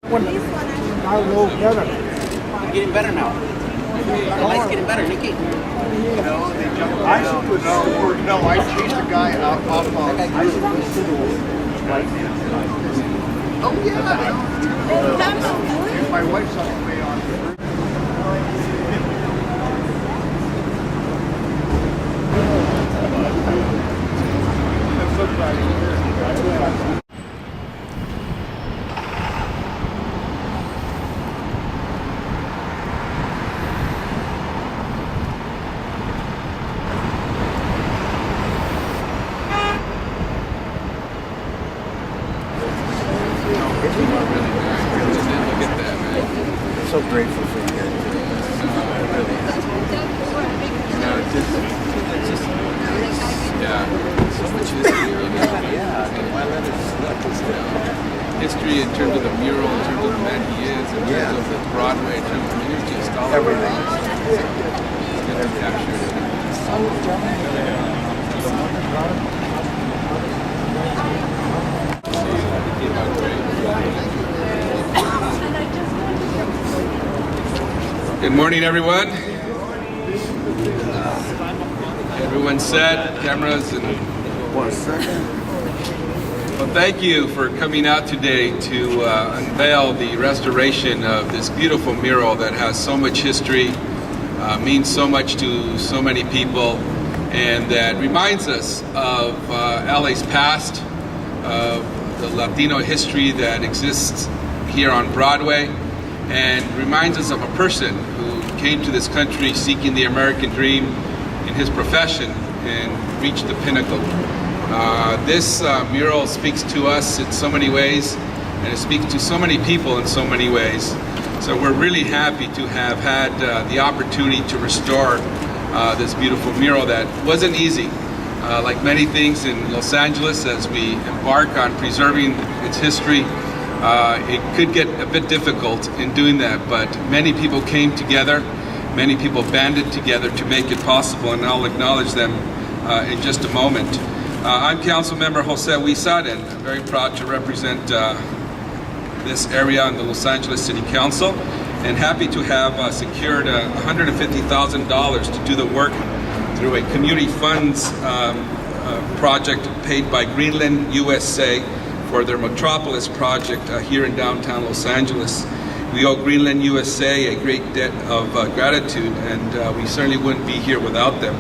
You're getting better now. The light's getting better, Nikki. I chased a guy off of. Oh yeah. My wife's on the way on. So grateful for you guys. So much history. History in terms of the mural, in terms of the man he is, in terms of the Broadway, in terms of just all Everything. It's going to capture it. Good morning, everyone. Everyone's set, cameras, and 1 second. well, thank you for coming out today to unveil the restoration of this beautiful mural that has so much history, means so much to so many people, and that reminds us of LA's past, of the Latino history that exists here on Broadway, and reminds us of a person who came to this country seeking the American dream in his profession and reached the pinnacle. This mural speaks to us in so many ways, and it speaks to so many people in so many ways. So we're really happy to have had the opportunity to restore this beautiful mural that wasn't easy. Like many things in Los Angeles, as we embark on preserving its history, it could get a bit difficult in doing that, but many people came together, many people banded together to make it possible, and I'll acknowledge them in just a moment. I'm Councilmember Jose Huizar, and I'm very proud to represent this area on the Los Angeles City Council, and happy to have secured $150,000 to do the work through a community funds project paid by Greenland USA for their Metropolis project here in downtown Los Angeles. We owe Greenland USA a great debt of gratitude, and we certainly wouldn't be here without them.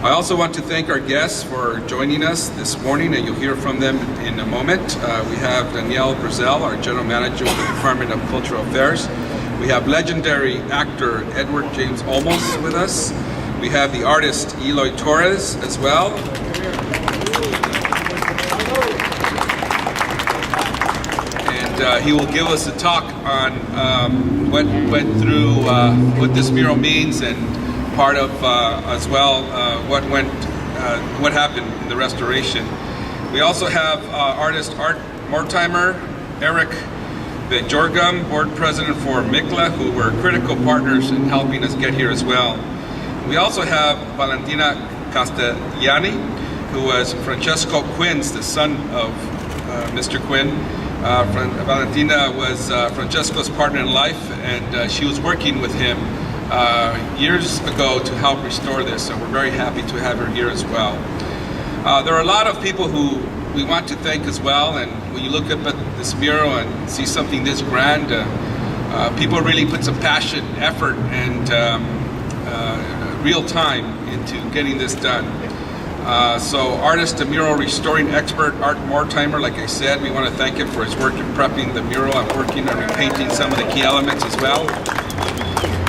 I also want to thank our guests for joining us this morning, and you'll hear from them in a moment. We have Danielle Brazel, our General Manager with the Department of Cultural Affairs. We have legendary actor Edward James Olmos with us. We have the artist Eloy Torres as well. He will give us a talk on what went through, what this mural means, and part of as well what happened in the restoration. We also have artist Art Mortimer, Eric Bejorgum, board president for MICLA, who were critical partners in helping us get here as well. We also have Valentina Castellani, who was Francesco Quinn's, the son of Mr. Quinn. Valentina was Francesco's partner in life, and she was working with him years ago to help restore this, so we're very happy to have her here as well. There are a lot of people who we want to thank as well, and when you look up at this mural and see something this grand, people really put some passion, effort, and real time into getting this done. So artist and mural restoring expert Art Mortimer, like I said, we want to thank him for his work in prepping the mural and working on repainting some of the key elements as well.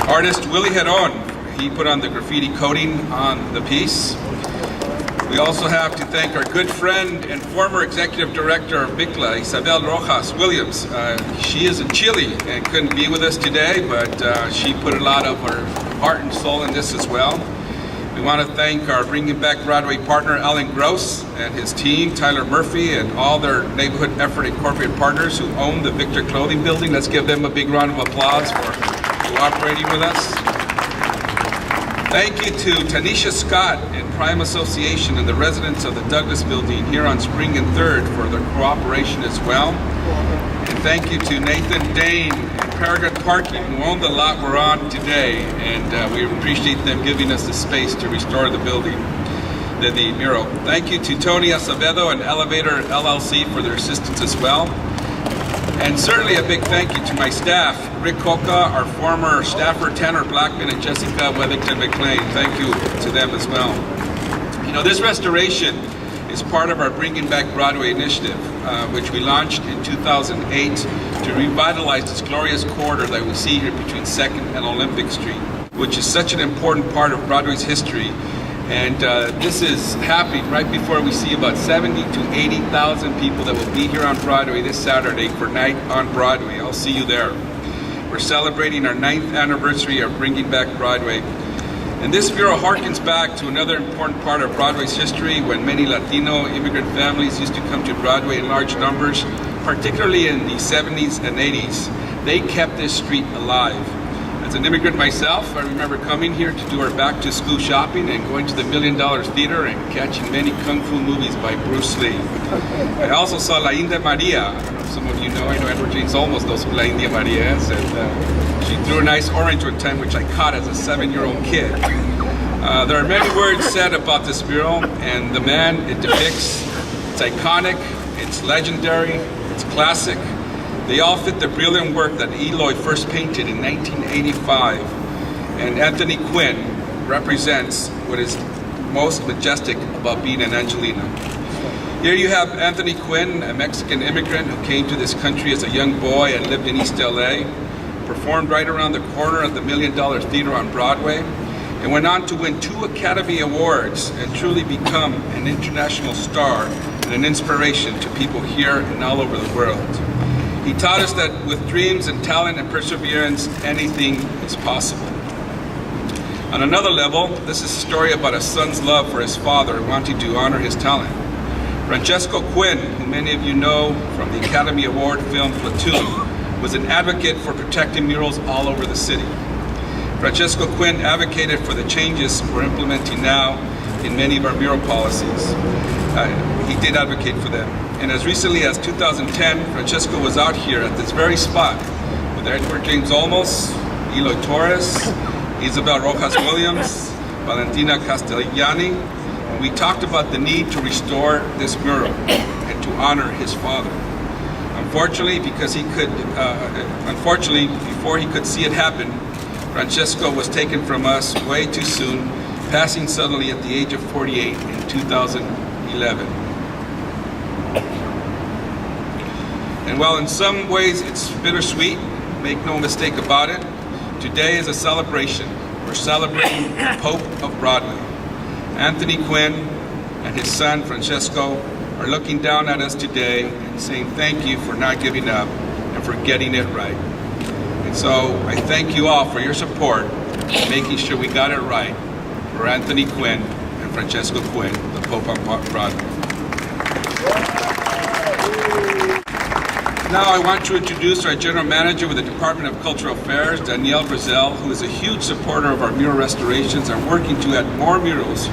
Artist Willie Heron, he put on the graffiti coating on the piece. We also have to thank our good friend and former executive director of MICLA, Isabel Rojas Williams. She is in Chile and couldn't be with us today, but she put a lot of her heart and soul in this as well. We want to thank our Bringing Back Broadway partner, Alan Gross, and his team, Tyler Murphy, and all their Neighborhood Effort Incorporated partners who own the Victor Clothing Building. Let's give them a big round of applause for cooperating with us. Thank you to Tanisha Scott and Prime Association and the residents of the Douglas Building here on Spring and 3rd for their cooperation as well. And thank you to Nathan Dane and Paragon Parking, who own the lot we're on today, and we appreciate them giving us the space to restore the building, the mural. Thank you to Tony Acevedo and Elevator LLC for their assistance as well. And certainly a big thank you to my staff, Rick Coca, our former staffer, Tanner Blackman, and Jessica Weathington McLean. Thank you to them as well. You know, this restoration is part of our Bringing Back Broadway initiative, which we launched in 2008 to revitalize this glorious corridor that we see here between 2nd and Olympic Street, which is such an important part of Broadway's history. And this is happening right before we see about 70 to 80,000 people that will be here on Broadway this Saturday for Night on Broadway. I'll see you there. We're celebrating our 9th anniversary of Bringing Back Broadway. And this mural harkens back to another important part of Broadway's history when many Latino immigrant families used to come to Broadway in large numbers, particularly in the 70s and 80s. They kept this street alive. As an immigrant myself, I remember coming here to do our back-to-school shopping and going to the $1 Million Theater and catching many kung fu movies by Bruce Lee. I also saw La India Maria. I don't know if some of you know, I know Edward James Olmos knows who La India Maria is, and she threw a nice orange one time, which I caught as a 7-year-old kid. There are many words said about this mural, and the man it depicts, it's iconic, it's legendary, it's classic. They all fit the brilliant work that Eloy first painted in 1985. And Anthony Quinn represents what is most majestic about being an Angelino. Here you have Anthony Quinn, a Mexican immigrant who came to this country as a young boy and lived in East LA, performed right around the corner of the $1 Million Theater on Broadway, and went on to win 2 Academy Awards and truly become an international star and an inspiration to people here and all over the world. He taught us that with dreams and talent and perseverance, anything is possible. On another level, this is a story about a son's love for his father wanting to honor his talent. Francesco Quinn, who many of you know from the Academy Award film Platoon, was an advocate for protecting murals all over the city. Francesco Quinn advocated for the changes we're implementing now in many of our mural policies. He did advocate for them. And as recently as 2010, Francesco was out here at this very spot with Edward James Olmos, Eloy Torres, Isabel Rojas Williams, Valentina Castellani. And we talked about the need to restore this mural and to honor his father. Unfortunately, before he could see it happen, Francesco was taken from us way too soon, passing suddenly at the age of 48 in 2011. And while in some ways it's bittersweet, make no mistake about it, today is a celebration. We're celebrating the Pope of Broadway. Anthony Quinn and his son Francesco are looking down at us today and saying thank you for not giving up and for getting it right. And so I thank you all for your support in making sure we got it right for Anthony Quinn and Francesco Quinn, the Pope on Broadway. Now I want to introduce our General Manager with the Department of Cultural Affairs, Danielle Brazel, who is a huge supporter of our mural restorations and working to add more murals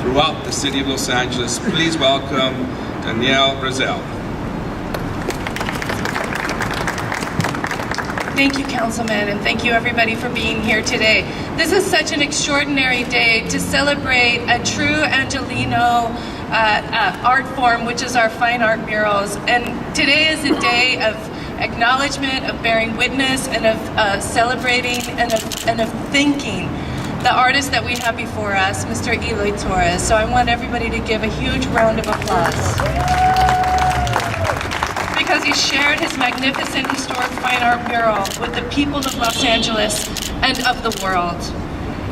throughout the city of Los Angeles. Please welcome Danielle Brazel. Thank you, Councilman, and thank you everybody for being here today. This is such an extraordinary day to celebrate a true Angelino art form, which is our fine art murals. And today is a day of acknowledgement, of bearing witness, and of celebrating and of thanking the artist that we have before us, Mr. Eloy Torres. So I want everybody to give a huge round of applause, because he shared his magnificent historic fine art mural with the people of Los Angeles and of the world.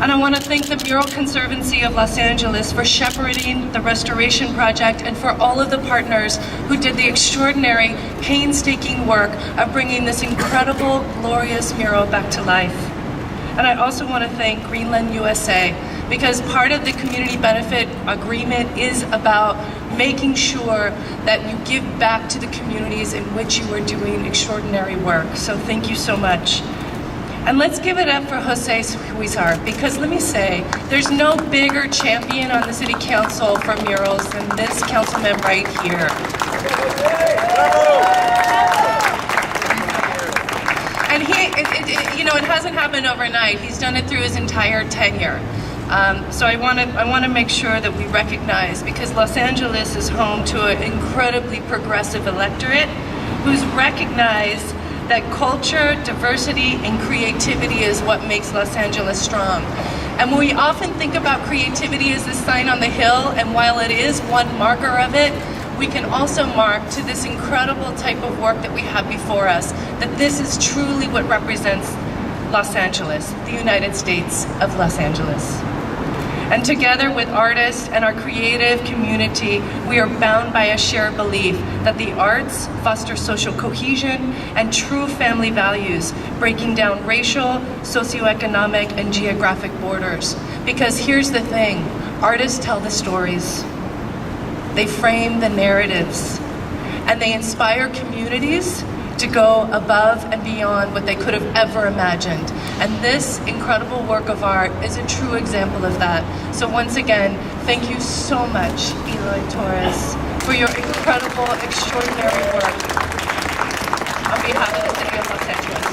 And I want to thank the Mural Conservancy of Los Angeles for shepherding the restoration project and for all of the partners who did the extraordinary, painstaking work of bringing this incredible, glorious mural back to life. And I also want to thank Greenland USA, because part of the community benefit agreement is about making sure that you give back to the communities in which you are doing extraordinary work. So thank you so much. And let's give it up for Jose Huizar, because let me say, there's no bigger champion on the City Council for murals than this councilman right here. it hasn't happened overnight. He's done it through his entire tenure. So I want to make sure that we recognize, because Los Angeles is home to an incredibly progressive electorate who's recognized that culture, diversity, and creativity is what makes Los Angeles strong. And when we often think about creativity as this sign on the hill, and while it is one marker of it, we can also mark to this incredible type of work that we have before us, that this is truly what represents Los Angeles, the United States of Los Angeles. And together with artists and our creative community, we are bound by a shared belief that the arts foster social cohesion and true family values, breaking down racial, socioeconomic, and geographic borders. Because here's the thing, artists tell the stories, they frame the narratives, and they inspire communities to go above and beyond what they could have ever imagined. And this incredible work of art is a true example of that. So once again, thank you so much, Eloy Torres, for your incredible, extraordinary work on behalf of the city of Los Angeles.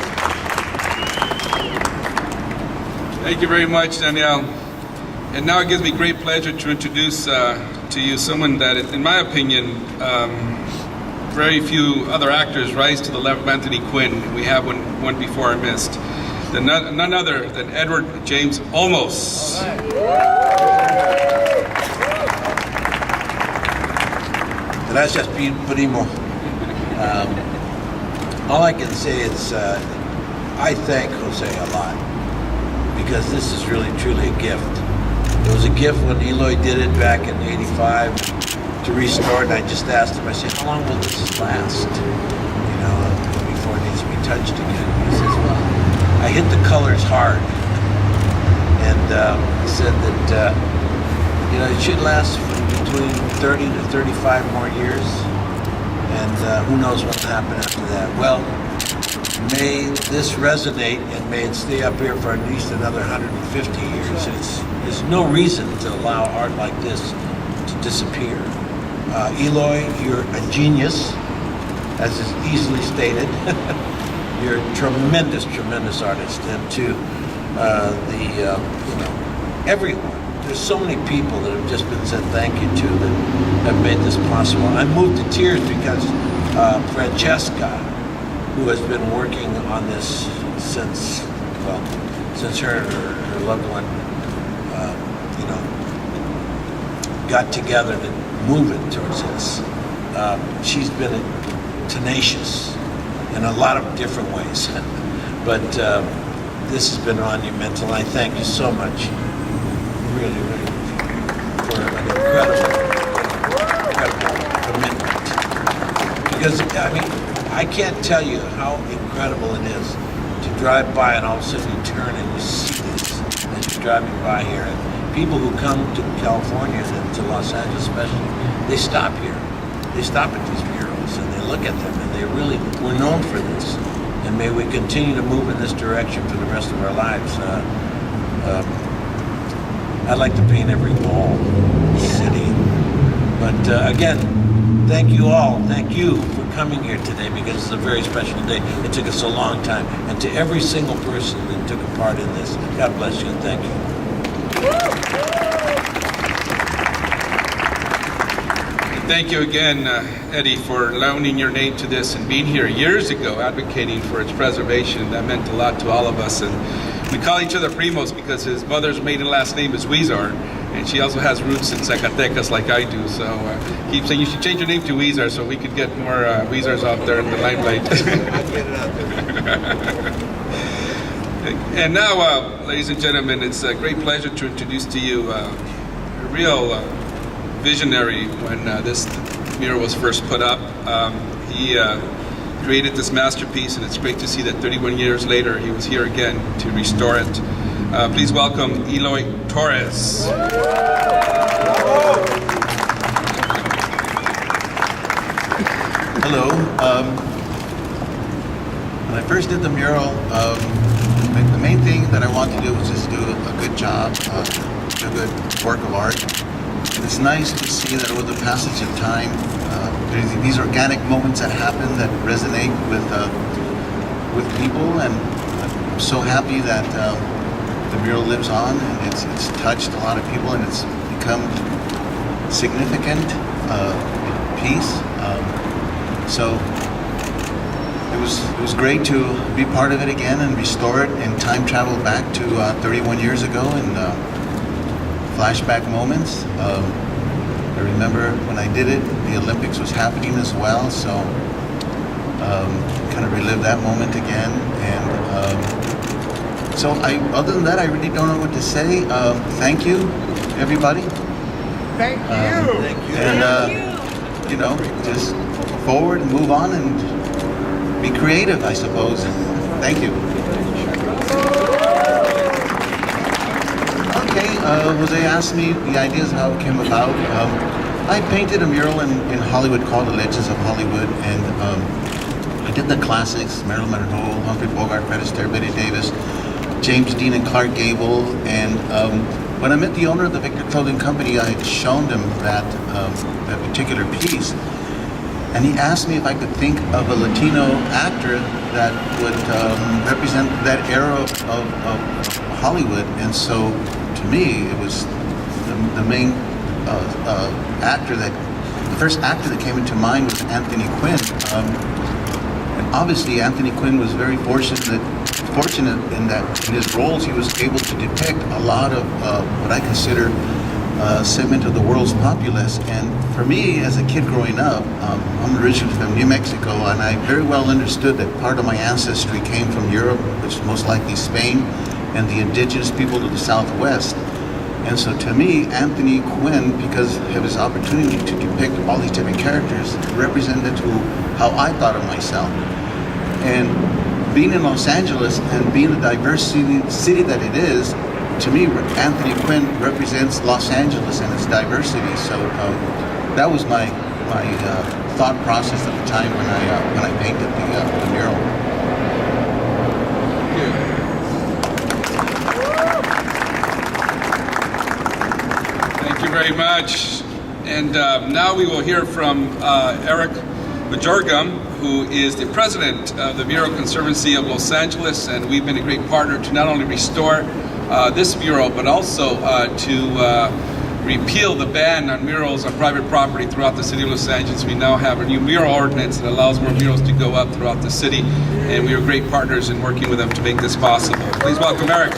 Thank you very much, Danielle. And now it gives me great pleasure to introduce to you someone that, in my opinion, very few other actors rise to the level of Anthony Quinn. We have one before I missed. None other than Edward James Olmos. Gracias, primo. All I can say is I thank Jose a lot, because this is really truly a gift. It was a gift when Eloy did it back in '85 to restore it. I just asked him, I said, how long will this last? Before it needs to be touched again. He says, well, I hit the colors hard. And he said that, it should last between 30 to 35 more years. And who knows what will happen after that. Well, may this resonate and may it stay up here for at least another 150 years. There's no reason to allow art like this to disappear. Eloy, you're a genius, as is easily stated. You're a tremendous, tremendous artist, and to everyone. There's so many people that have just been said thank you to that have made this possible. I'm moved to tears because Francesca, who has been working on this since her and her loved one, got together to move it towards this. She's been tenacious in a lot of different ways, but this has been monumental. I thank you so much, really, really, for an incredible commitment. Because I can't tell you how incredible it is to drive by and all of a sudden you turn and you see this as you're driving by here. And people who come to California and to Los Angeles especially, they stop here. They stop at these murals and they look at them, and we're known for this. And may we continue to move in this direction for the rest of our lives. I'd like to paint every wall in the city. But again, thank you all. Thank you for coming here today, because it's a very special day. It took us a long time. And to every single person that took a part in this, God bless you and thank you. Thank you again, Eddie, for loaning your name to this and being here years ago advocating for its preservation. That meant a lot to all of us. And we call each other primos because his mother's maiden last name is Huizar, and she also has roots in Zacatecas like I do. So keep saying you should change your name to Huizar so we could get more Huizars out there in the limelight. And now, ladies and gentlemen, it's a great pleasure to introduce to you a real visionary when this mural was first put up. He created this masterpiece, and it's great to see that 31 years later he was here again to restore it. Please welcome Eloy Torres. Hello. When I first did the mural, the main thing that I wanted to do was just do a good job, a good work of art. And it's nice to see that with the passage of time, there's these organic moments that happen that resonate with people, and I'm so happy that the mural lives on, and it's touched a lot of people, and it's become significant piece. So it was great to be part of it again and restore it and time travel back to 31 years ago and flashback moments. I remember when I did it, the Olympics was happening as well, so kind of relived that moment again. And so other than that, I really don't know what to say. Thank you, everybody. Thank you. And, you know, just forward and move on and be creative, I suppose. Thank you. Okay, Jose asked me the ideas how it came about. I painted a mural in Hollywood called The Legends of Hollywood, and I did the classics, Marilyn Monroe, Humphrey Bogart, Fred Astaire, Betty Davis, James Dean and Clark Gable, and when I met the owner of the Victor Clothing Company, I had shown him that particular piece, and he asked me if I could think of a Latino actor that would represent that era of Hollywood. And so, to me, it was the main actor the first actor that came into mind was Anthony Quinn. And obviously, Anthony Quinn was very fortunate in that in his roles he was able to depict a lot of what I consider a segment of the world's populace. And for me, as a kid growing up, I'm originally from New Mexico, and I very well understood that part of my ancestry came from Europe, which is most likely Spain, and the indigenous people of the Southwest. And so to me, Anthony Quinn, because of his opportunity to depict all these different characters, represented how I thought of myself. And being in Los Angeles and being the diverse city that it is, to me, Anthony Quinn represents Los Angeles and its diversity. So that was my thought process at the time when I painted the mural. Thank you very much. And now we will hear from Eric Bajorgum, who is the president of the Mural Conservancy of Los Angeles, and we've been a great partner to not only restore this mural, but also to repeal the ban on murals on private property throughout the city of Los Angeles. We now have a new mural ordinance that allows more murals to go up throughout the city, and we are great partners in working with them to make this possible. Please welcome Eric.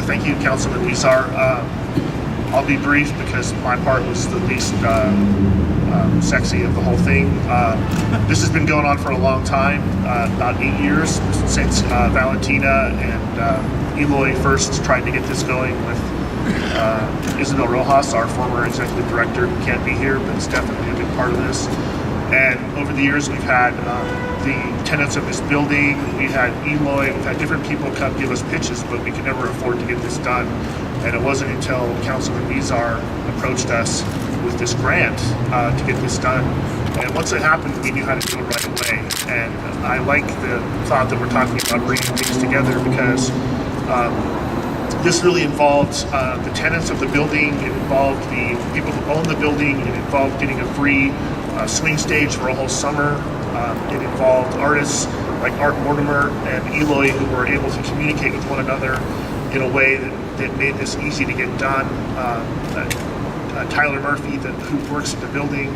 Thank you, Councilman Huizar. I'll be brief because my part was the least sexy of the whole thing. This has been going on for a long time, about 8 years since Valentina and Eloy first tried to get this going with Isabel Rojas, our former executive director, who can't be here, but is definitely a big part of this. And over the years, we've had the tenants of this building, we've had Eloy, we've had different people come give us pitches, but we could never afford to get this done. And it wasn't until Councilman Huizar approached us with this grant to get this done. And once it happened, we knew how to do it right away. And I like the thought that we're talking about bringing things together, because this really involved the tenants of the building, it involved the people who own the building, it involved getting a free swing stage for a whole summer. It involved artists like Art Mortimer and Eloy, who were able to communicate with one another in a way that made this easy to get done. Tyler Murphy, who works at the building,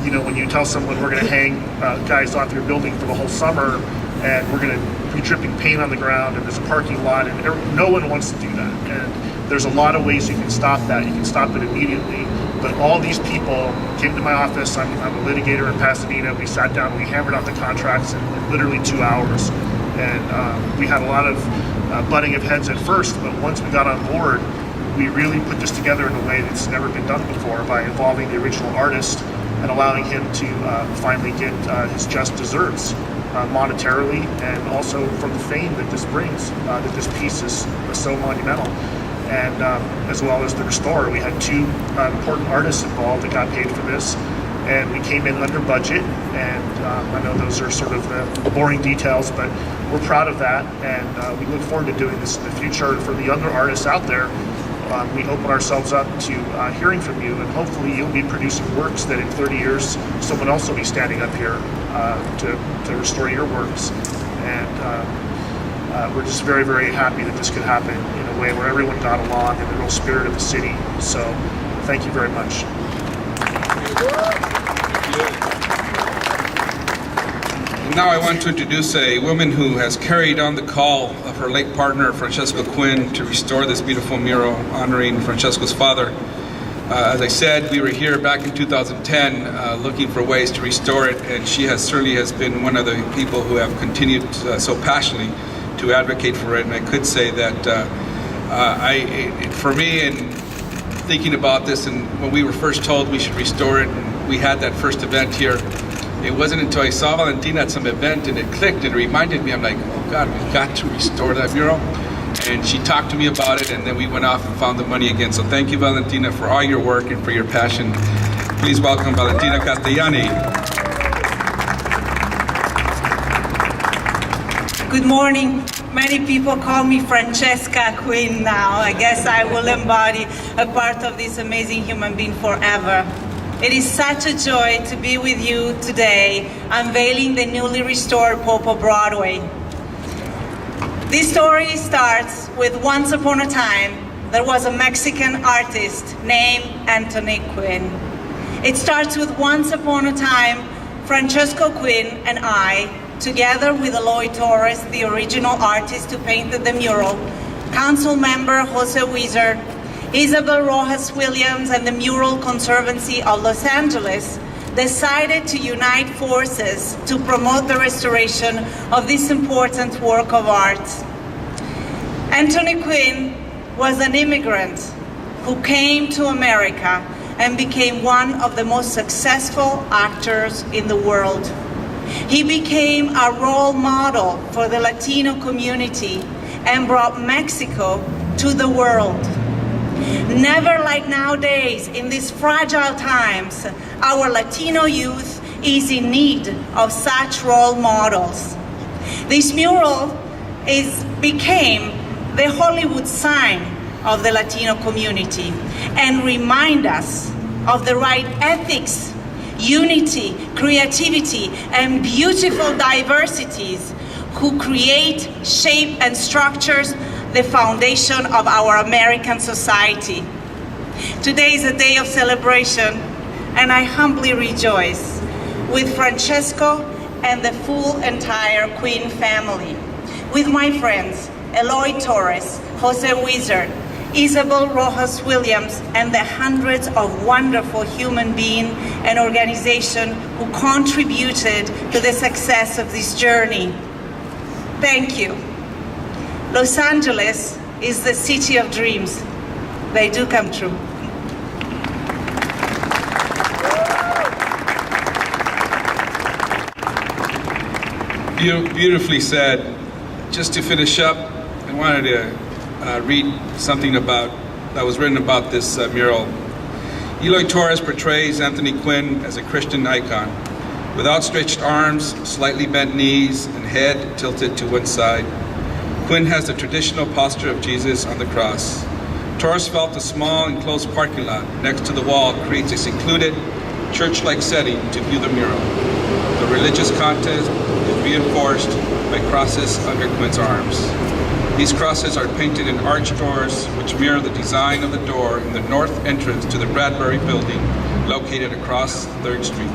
you know, when you tell someone we're going to hang guys off your building for the whole summer, and we're going to be dripping paint on the ground, and there's a parking lot, and no one wants to do that. And there's a lot of ways you can stop that. You can stop it immediately. But all these people came to my office. I'm a litigator in Pasadena. We sat down, we hammered out the contracts in literally 2 hours. And we had a lot of butting of heads at first, but once we got on board, we really put this together in a way that's never been done before, by involving the original artist and allowing him to finally get his just deserts monetarily, and also from the fame that this brings, that this piece is so monumental. And as well as the restorer, we had two important artists involved that got paid for this, and we came in under budget. And I know those are sort of the boring details, but we're proud of that, and we look forward to doing this in the future. For the younger artists out there, we open ourselves up to hearing from you, and hopefully you'll be producing works that in 30 years someone else will be standing up here to restore your works. and we're just very, very happy that this could happen in a way where everyone got along in the real spirit of the city. So thank you very much. And now I want to introduce a woman who has carried on the call of her late partner, Francesco Quinn, to restore this beautiful mural honoring Francesco's father. As I said, we were here back in 2010 looking for ways to restore it, and she certainly has been one of the people who have continued so passionately to advocate for it. And I could say that for me, and thinking about this, and when we were first told we should restore it, and we had that first event here, it wasn't until I saw Valentina at some event and it clicked and it reminded me, I'm like, oh God, we've got to restore that mural. And she talked to me about it, and then we went off and found the money again. So thank you, Valentina, for all your work and for your passion. Please welcome Valentina Castellani. Good morning. Many people call me Francesca Quinn now. I guess I will embody a part of this amazing human being forever. It is such a joy to be with you today, unveiling the newly restored Pope of Broadway. This story starts with once upon a time, there was a Mexican artist named Anthony Quinn. It starts with once upon a time, Francesco Quinn and I, together with Eloy Torres, the original artist who painted the mural, council member Jose Wieser, Isabel Rojas Williams, and the Mural Conservancy of Los Angeles, decided to unite forces to promote the restoration of this important work of art. Anthony Quinn was an immigrant who came to America and became one of the most successful actors in the world. He became a role model for the Latino community and brought Mexico to the world. Never like nowadays, in these fragile times, our Latino youth is in need of such role models. This mural became the Hollywood sign of the Latino community and remind us of the right ethics, unity, creativity, and beautiful diversities who create, shape, and structures the foundation of our American society. Today is a day of celebration, and I humbly rejoice with Francesco and the full entire Quinn family, with my friends Eloy Torres, Jose Wieser, Isabel Rojas Williams, and the hundreds of wonderful human beings and organizations who contributed to the success of this journey. Thank you. Los Angeles is the city of dreams. They do come true. Beautifully said. Just to finish up, I wanted to read something that was written about this mural. Eloy Torres portrays Anthony Quinn as a Christian icon, with outstretched arms, slightly bent knees, and head tilted to one side. Quinn has the traditional posture of Jesus on the cross. Torres felt a small enclosed parking lot next to the wall creates a secluded, church-like setting to view the mural. The religious content is reinforced by crosses under Quinn's arms. These crosses are painted in arched doors which mirror the design of the door in the north entrance to the Bradbury building located across 3rd Street.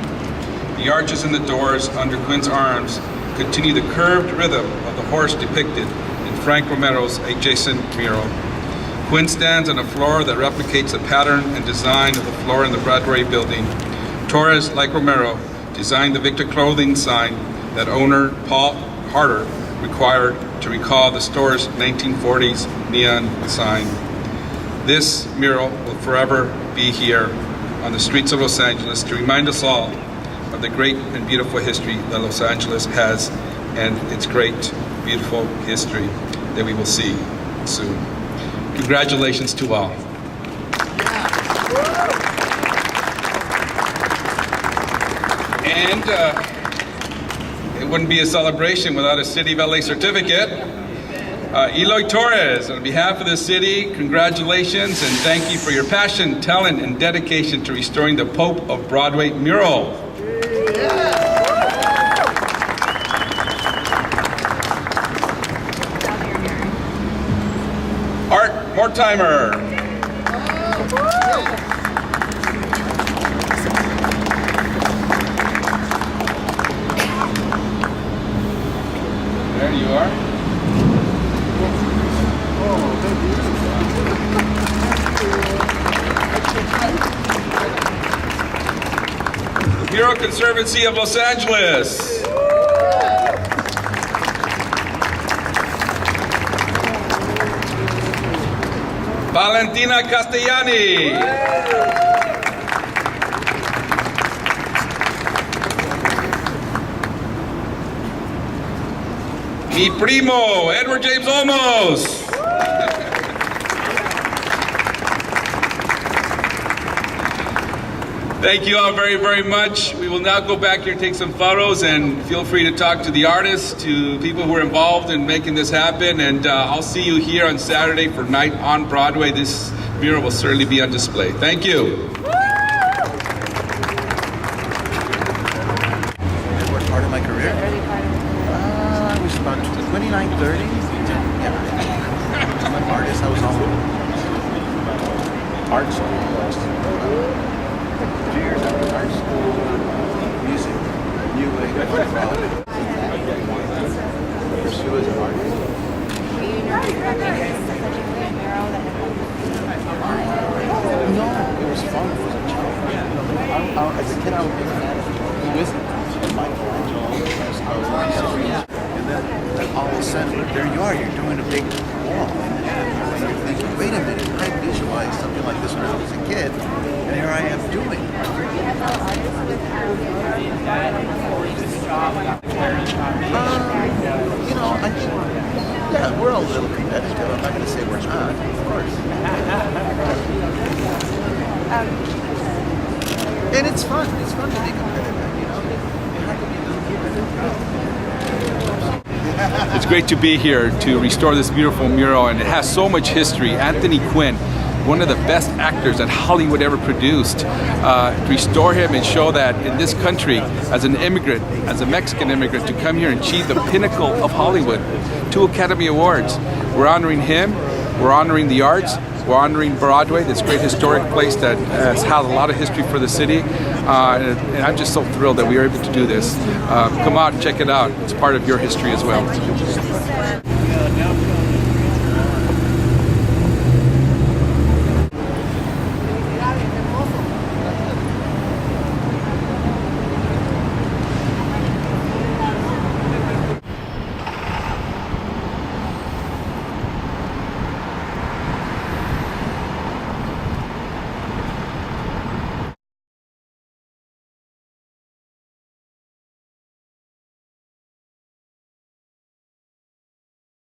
The arches in the doors under Quinn's arms continue the curved rhythm of the horse depicted in Frank Romero's adjacent mural. Quinn stands on a floor that replicates the pattern and design of the floor in the Bradbury building. Torres, like Romero, designed the Victor clothing sign that owner Paul Harder required to recall the store's 1940s neon sign. This mural will forever be here on the streets of Los Angeles to remind us all of the great and beautiful history that Los Angeles has and its great, beautiful history that we will see soon. Congratulations to all. And it wouldn't be a celebration without a City of LA certificate. Eloy Torres, on behalf of the city, congratulations and thank you for your passion, talent, and dedication to restoring the Pope of Broadway mural. four-timer. There you are. The Mural Conservancy of Los Angeles. Valentina Castellani. Mi primo, Edward James Olmos. Thank you all very, very much. We will now go back here and take some photos, and feel free to talk to the artists, to people who are involved in making this happen, and I'll see you here on Saturday for Night on Broadway. This mural will certainly be on display. Thank you. What part of my career? I was about 29, 30. Yeah. I'm an artist. I was all art school. 2 years after art school, music, new wave, pursue as an artist. No, it was fun. It was a child. As a kid, I would make with Michelangelo, and then all of a sudden, there you are. You're doing a big wall, and you're thinking, wait a minute, I visualized something like this when I was a kid, and here I am doing it. You know, yeah, we're all a little competitive. I'm not going to say we're not, of course. And it's fun. It's fun to be competitive, you know. You have to be competitive. It's great to be here to restore this beautiful mural, and it has so much history. Anthony Quinn, one of the best actors that Hollywood ever produced, to restore him and show that in this country, as an immigrant, as a Mexican immigrant, to come here and achieve the pinnacle of Hollywood, 2 Academy Awards. We're honoring him, we're honoring the arts, we're honoring Broadway, this great historic place that has had a lot of history for the city, and I'm just so thrilled that we were able to do this. Come out and check it out. It's part of your history as well.